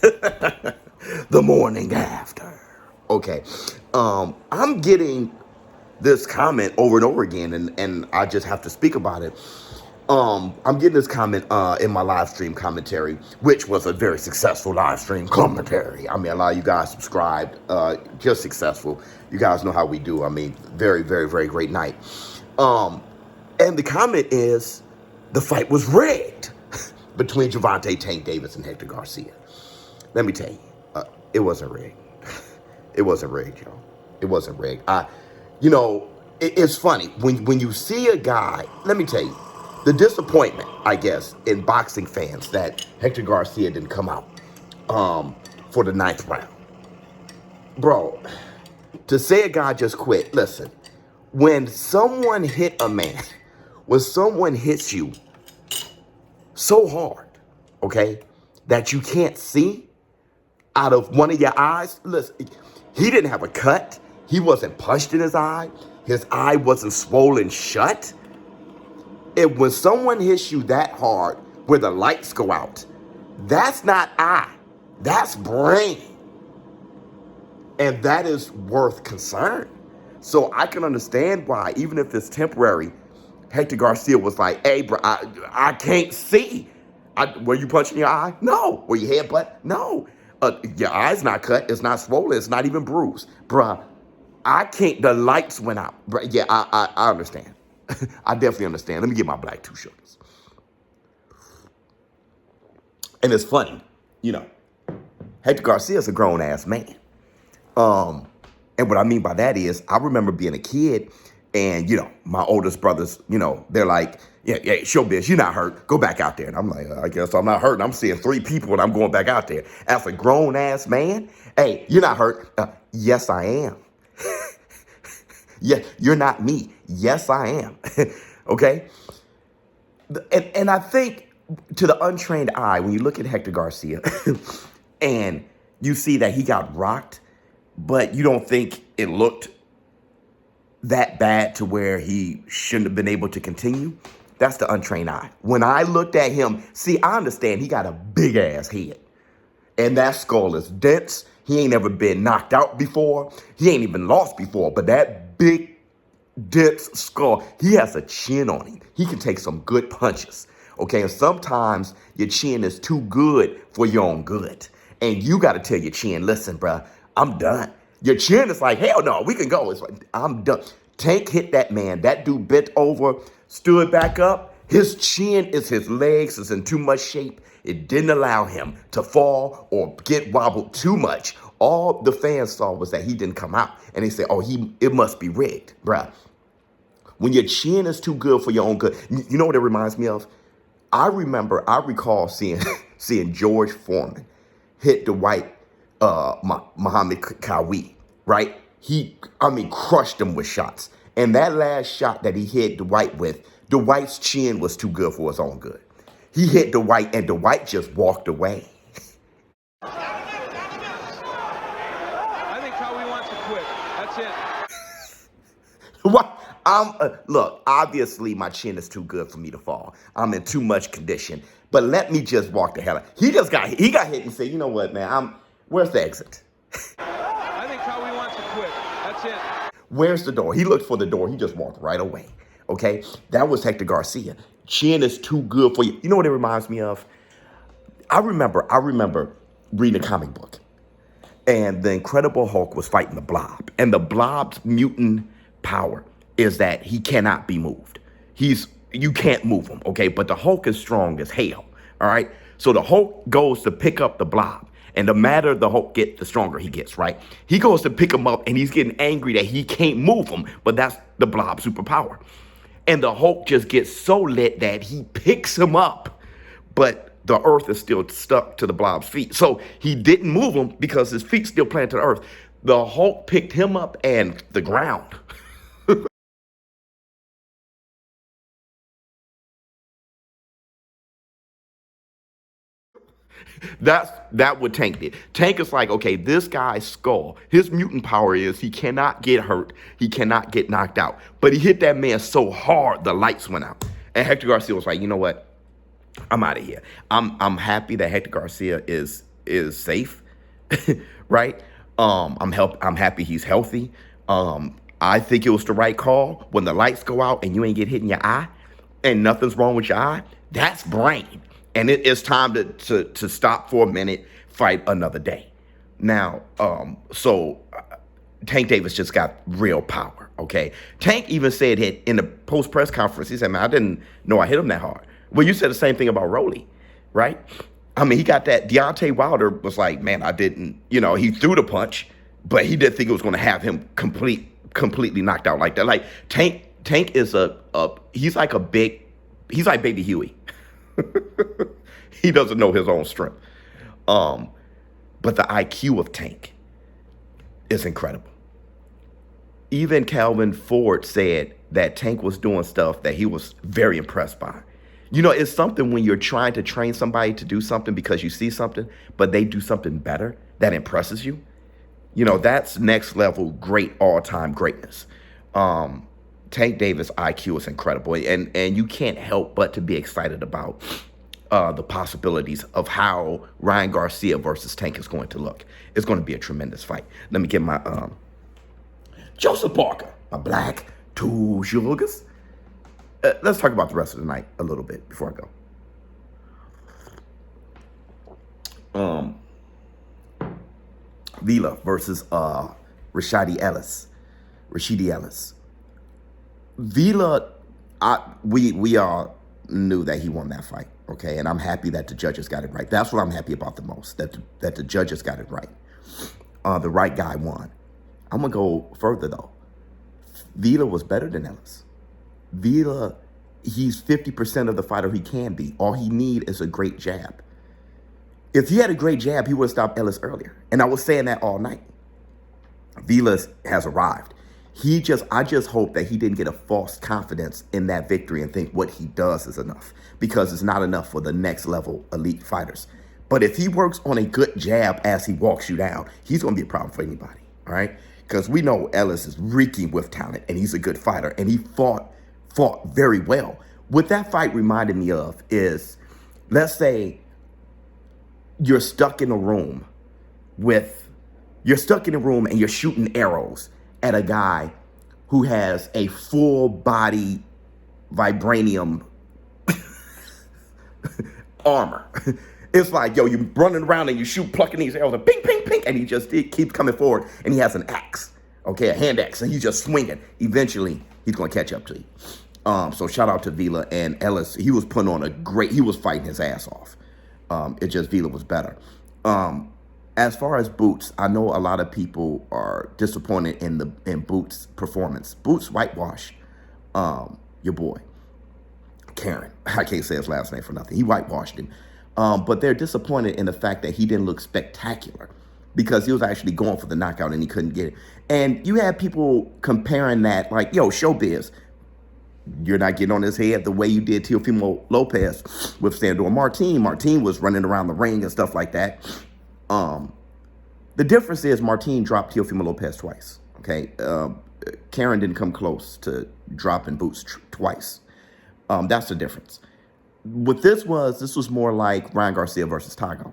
The morning after. Okay. I'm getting this comment over and over again, and I just have to speak about it. I'm getting this comment in my live stream commentary, which was a very successful live stream commentary. I mean, a lot of you guys subscribed, just successful. You guys know how we do. I mean, very, very, very great night. And the comment is, the fight was rigged between Gervonta, Tank Davis, and Hector Garcia. Let me tell you, it wasn't rigged. It wasn't rigged, y'all. It wasn't rigged. It's funny when you see a guy. Let me tell you, the disappointment, I guess, in boxing fans that Hector Garcia didn't come out for the 9th round, bro. To say a guy just quit. Listen, when someone hit a man, when someone hits you so hard, okay, that you can't see out of one of your eyes. Listen, he didn't have a cut. He wasn't punched in his eye. His eye wasn't swollen shut. When someone hits you that hard where the lights go out, that's not eye. That's brain. And that is worth concern. So I can understand why, even if it's temporary, Hector Garcia was like, hey, bro, I can't see. Were you punching your eye? No. Were you headbutt? No. Your eye's not cut. It's not swollen. It's not even bruised. Bruh, I can't. The lights went out. Bruh, yeah, I understand. I definitely understand. Let me get my black 2 sugars. And it's funny, Hector Garcia's a grown-ass man. And what I mean by that is, I remember being a kid and, my oldest brothers, they're like, yeah, ShowBizz, you're not hurt. Go back out there. And I'm like, I guess I'm not hurt. And I'm seeing 3 people and I'm going back out there. As a grown-ass man, hey, you're not hurt. Yes, I am. Yeah, you're not me. Yes, I am. Okay? And I think to the untrained eye, when you look at Hector Garcia and you see that he got rocked, but you don't think it looked that bad to where he shouldn't have been able to continue, that's the untrained eye. When I looked at him, see, I understand he got a big ass head. And that skull is dense. He ain't ever been knocked out before. He ain't even lost before. But that big, dense skull, he has a chin on him. He can take some good punches. Okay, and sometimes your chin is too good for your own good. And you got to tell your chin, listen, bruh, I'm done. Your chin is like, hell no, we can go. It's like, I'm done. Tank hit that man. That dude bent over, stood back up. His chin is his legs is in too much shape. It didn't allow him to fall or get wobbled too much. All the fans saw was that he didn't come out. And they said, oh, it must be rigged, bruh. When your chin is too good for your own good, you know what it reminds me of? I recall seeing George Foreman hit the white Muhammad Kawi, right? He crushed him with shots. And that last shot that he hit Dwight with, Dwight's chin was too good for his own good. He hit Dwight, and Dwight just walked away. I think Kawi wants to quit. That's it. What? Look, obviously my chin is too good for me to fall. I'm in too much condition. But let me just walk the hell out. He got hit and said, you know what, man, where's the exit? I think Kawi wants to quit. That's it. Where's the door? He looked for the door. He just walked right away. Okay? That was Hector Garcia. Chin is too good for you. You know what it reminds me of? I remember reading a comic book. And the Incredible Hulk was fighting the Blob. And the Blob's mutant power is that he cannot be moved. You can't move him, okay? But the Hulk is strong as hell, all right? So the Hulk goes to pick up the Blob. And the madder the Hulk gets, the stronger he gets, right? He goes to pick him up, and he's getting angry that he can't move him. But that's the Blob's superpower. And the Hulk just gets so lit that he picks him up. But the earth is still stuck to the Blob's feet. So he didn't move him because his feet still planted to the earth. The Hulk picked him up and the ground. That would Tank did. Tank is like, okay, this guy's skull, his mutant power is he cannot get hurt. He cannot get knocked out. But he hit that man so hard, the lights went out. And Hector Garcia was like, you know what? I'm out of here. I'm happy that Hector Garcia is is safe, right? I'm happy he's healthy. I think it was the right call. When the lights go out and you ain't get hit in your eye, and nothing's wrong with your eye, that's brain, and it is time to stop for a minute, fight another day. Now, Tank Davis just got real power. Okay, Tank even said it in the post press conference. He said, "Man, I didn't know I hit him that hard." Well, you said the same thing about Rolly, right? I mean, he got that. Deontay Wilder was like, "Man, I didn't." He threw the punch, but he didn't think it was going to have him completely knocked out like that. Like Tank is he's like Baby Huey. He doesn't know his own strength. But the IQ of Tank is incredible. Even Calvin Ford said that Tank was doing stuff that he was very impressed by. It's something when you're trying to train somebody to do something because you see something, but they do something better that impresses you. That's next level, great all-time greatness. Tank Davis' IQ is incredible, and you can't help but to be excited about the possibilities of how Ryan Garcia versus Tank is going to look. It's going to be a tremendous fight. Let me get my Joseph Parker, my black two sugars. Let's talk about the rest of the night a little bit before I go. Vila versus Rashidi Ellis. Vila, we all knew that he won that fight, okay? And I'm happy that the judges got it right. That's what I'm happy about the most, that the judges got it right. The right guy won. I'm going to go further, though. Vila was better than Ellis. Vila, he's 50% of the fighter he can be. All he need is a great jab. If he had a great jab, he would have stopped Ellis earlier. And I was saying that all night. Vila has arrived. I just hope that he didn't get a false confidence in that victory and think what he does is enough, because it's not enough for the next level elite fighters. But if he works on a good jab as he walks you down, he's going to be a problem for anybody, all right? Because we know Ellis is reeking with talent, and he's a good fighter, and he fought very well. What that fight reminded me of is, let's say you're stuck in a room and you're shooting arrows at a guy who has a full body vibranium armor. It's like, you're running around and you plucking these arrows and ping, ping, ping, and he keeps coming forward, and he has an axe, okay, a hand axe, and he's just swinging. Eventually, he's going to catch up to you. So shout out to Vila and Ellis. He was putting on he was fighting his ass off. It just Vila was better. As far as Boots, I know a lot of people are disappointed in Boots' performance. Boots whitewashed your boy, Karen. I can't say his last name for nothing. He whitewashed him. But they're disappointed in the fact that he didn't look spectacular, because he was actually going for the knockout and he couldn't get it. And you had people comparing that like, ShowBizz, you're not getting on his head the way you did Teofimo Lopez with Sandor Martin. Martin was running around the ring and stuff like that. The difference is Martin dropped Teofimo Lopez twice, okay? Karen didn't come close to dropping Boots twice. That's the difference. What this was more like Ryan Garcia versus Tago,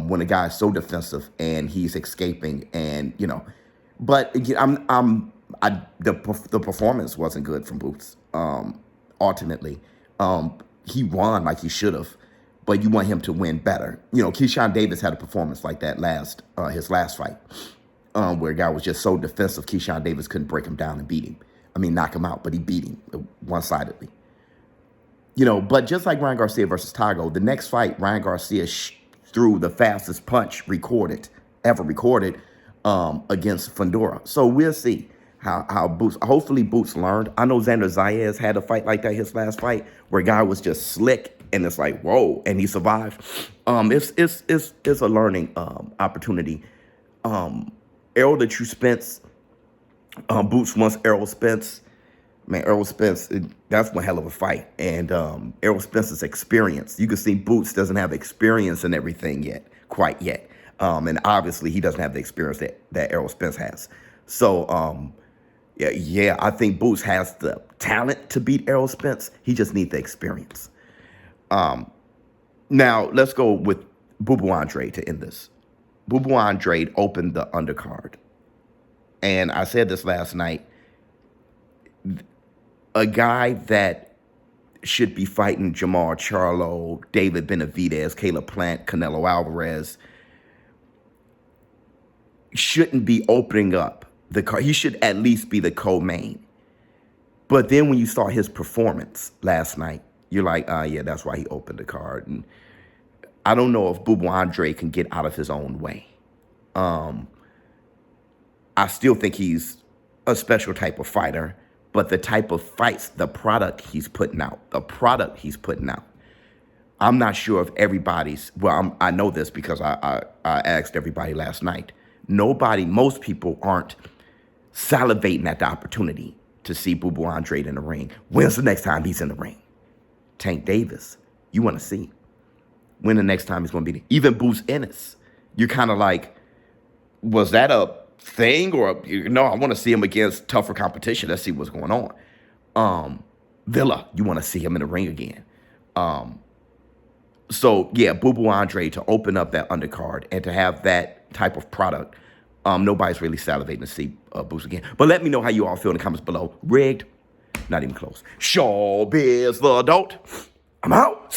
when a guy is so defensive and he's escaping, and but the performance wasn't good from Boots. Ultimately, he won like he should have, but you want him to win better. Keyshawn Davis had a performance like that his last fight, where a guy was just so defensive, Keyshawn Davis couldn't break him down and beat him. I mean, knock him out, but he beat him one-sidedly. But just like Ryan Garcia versus Tago, the next fight, Ryan Garcia threw the fastest punch ever recorded against Fundora. So we'll see how Boots, hopefully Boots learned. I know Xander Zayas had a fight like that, his last fight, where a guy was just slick, and it's like, whoa, and he survived. It's a learning opportunity. Errol the True Spence, Boots wants Errol Spence. Man, Errol Spence, that's one hell of a fight. And Errol Spence's experience. You can see Boots doesn't have experience in everything quite yet. And obviously he doesn't have the experience that Errol Spence has. So, I think Boots has the talent to beat Errol Spence. He just needs the experience. Now, let's go with Boo Boo Andre to end this. Boo Boo Andre opened the undercard. And I said this last night. A guy that should be fighting Jamar Charlo, David Benavidez, Caleb Plant, Canelo Alvarez, shouldn't be opening up the card. He should at least be the co-main. But then when you saw his performance last night, you're like, yeah, that's why he opened the card. And I don't know if Boo Boo Andre can get out of his own way. I still think he's a special type of fighter, but the type of fights, the product he's putting out, I'm not sure if everybody's, well, I know this because I asked everybody last night. Most people aren't salivating at the opportunity to see Boo Boo Andre in the ring. When's the next time he's in the ring? Tank Davis, you want to see when the next time he's going to be there. Even Bruce Ennis, you're kind of like, was that a thing? Or, I want to see him against tougher competition. Let's see what's going on. Villa, you want to see him in the ring again. So, yeah, Boo Boo Andre to open up that undercard and to have that type of product, nobody's really salivating to see Boots again. But let me know how you all feel in the comments below. Rigged? Not even close. ShowBizz the adult. I'm out.